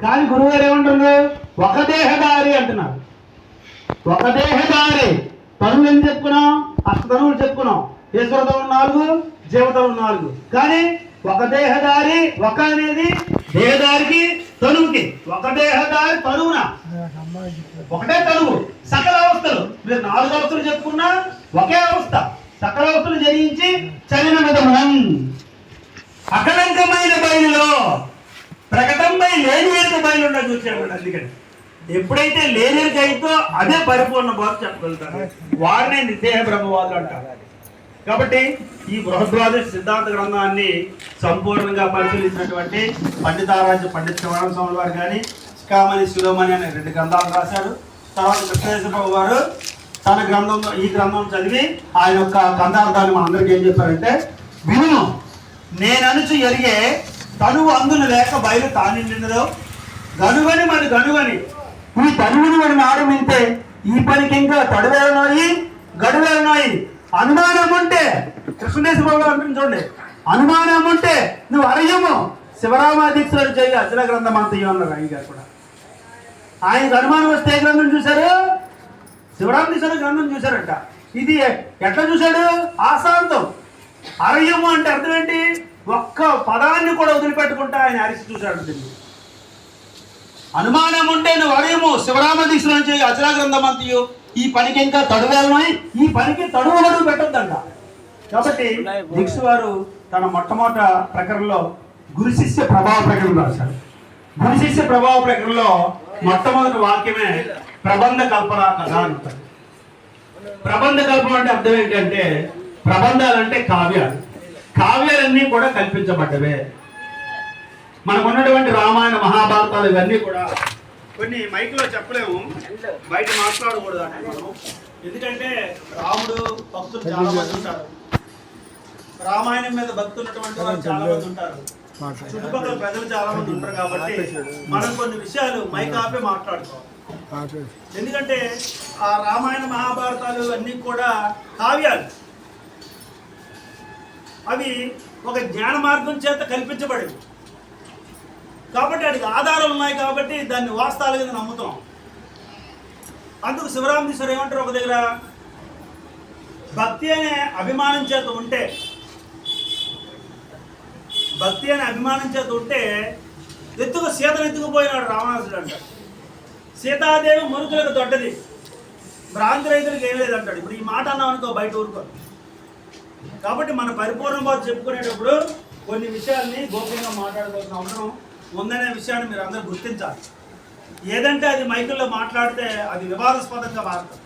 కానీ గురువుగారు ఏమంటున్నారు? ఒక దేహదారి అంటున్నారు. ఒక దేహదారి. తనువులు ఏం చెప్పుకున్నాం? అష్టతనువులు చెప్పుకున్నాం. ఈశ్వరతనువు 4, జీవతనువు 4. కానీ ఒక దేహదారి, ఒక అనేది దేహదారికి తనువుకి. ఒక దేహదారి తనువున ఒకటే తనువు. సకల అవస్థలు మీరు 4 అవస్థలు చెప్పుకున్నా ఒకే అవస్థ. సకల అవస్థలు జరించి చలిన విధమునం అకలంకమైన బయలులో ప్రకటంపై లేని ఎరుక బయలు ఉండదు చూసామండి. అందుకని ఎప్పుడైతే లేని ఎరుక అయితో అదే పరిపూర్ణ బోధ చెప్పగలుగుతారు. వారినే నిర్దేహ బ్రహ్మవాదులు అంటారు. కాబట్టి ఈ బృహద్వాదశ సిద్ధాంత గ్రంథాన్ని సంపూర్ణంగా పరిశీలించినటువంటి పండితారాజ్య పండిత శివానంద స్వామి వారు కానీ, శిఖామణి శిరోమణి అనే 2 గ్రంథాలు రాశారు. తర్వాత కృష్ణేశ్వరరావు గారు తన గ్రంథంలో ఈ గ్రంథం చదివి ఆయన యొక్క గ్రంథార్థాన్ని మనందరికీ ఏం చెప్పారంటే, విను నేననుచు ఎరిగే తనువు అందును లేక బయలు తానిండినదో గనువని మరి గనువని ఈ తనువుని మరి ఆడమింతే ఈ పనికి ఇంకా తడువేలనోయి గడువేలనోయి అనుమానం ఉంటే కృష్ణేశ్వరరావు గారు అంటుంది చూడండి. అనుమానం ఉంటే నువ్వు అరయము శివరామాదీక్షలు చేయ అచల గ్రంథం అంతయ్య అన్నారు ఆయన గారు కూడా. ఆయనకు అనుమానం వస్తే ఏ గ్రంథం చూశారు? శివరామదీక్షల గ్రంథం చూశారంట. ఇది ఎట్లా చూశాడు? ఆశాంతం. అరయము అంటే అర్థం ఏంటి? ఒక్క పదాన్ని కూడా వదిలిపెట్టుకుంటా ఆయన అరిసి చూశాడు. దీన్ని అనుమానం ఉంటే నువ్వు అరయము శివరామదీక్షలు చేయ అచల గ్రంథం అంతయు ఈ పనికి ఇంకా తడువేలనోయి ఈ పనికి తడువులను పెట్టొద్దంట. కాబట్టి దీక్ష వారు తన మొట్టమొదట ప్రకరణలో గురు శిష్య ప్రభావ ప్రకరణ రాశారు. గురు శిష్య ప్రభావ ప్రకరణలో మొట్టమొదటి వాక్యమే ప్రబంధ కల్పన కథ అంటారు. ప్రబంధ కల్పన అంటే అర్థం ఏంటంటే, ప్రబంధాలంటే కావ్యాలు. కావ్యాలన్నీ కూడా కల్పించబడ్డవే. మనకు ఉన్నటువంటి రామాయణ మహాభారతాలు ఇవన్నీ కూడా కొన్ని మైక్లో చెప్పలేము, బయట మాట్లాడకూడదు అంటే మనం. ఎందుకంటే రాముడు భక్తులు చాలా మంది ఉంటారు, రామాయణం మీద భక్తి ఉన్నటువంటి వాళ్ళు చాలా మంది ఉంటారు, చుట్టుపక్కల ప్రజలు చాలా మంది ఉంటారు. కాబట్టి మనం కొన్ని విషయాలు మైక్ ఆపే మాట్లాడుకోవాలి. ఎందుకంటే ఆ రామాయణ మహాభారతాలు అన్నీ కూడా కావ్యాలు. అవి ఒక జ్ఞాన మార్గం చేత కల్పించబడేవి. కాబట్టి వాటికి ఆధారాలు ఉన్నాయి. కాబట్టి దాన్ని వాస్తవాల కింద నమ్ముతాం. అందుకు శివరామదీశ్వరు ఏమంటారు ఒక దగ్గర, భక్తి అనే అభిమానం చేత ఉంటే, భక్తి అనే అభిమానం చేత ఉంటే సీతను ఎత్తుకుపోయినాడు రావణాసుడు అంటాడు. సీతాదేవి మనుషులకు దొడ్డది, భ్రాంతి రైతులకు ఏం లేదంటాడు. ఇప్పుడు ఈ మాట అన్నాం అనుకో బయట ఊరుకో. కాబట్టి మన పరిపూర్ణ బోధ చెప్పుకునేటప్పుడు కొన్ని విషయాల్ని గోప్యంగా మాట్లాడుకోవాల్సిన అవసరం ఉందనే విషయాన్ని మీరు అందరూ గుర్తించాలి. ఏదంటే అది మైకుల్లో మాట్లాడితే అది వివాదాస్పదంగా మారుతుంది.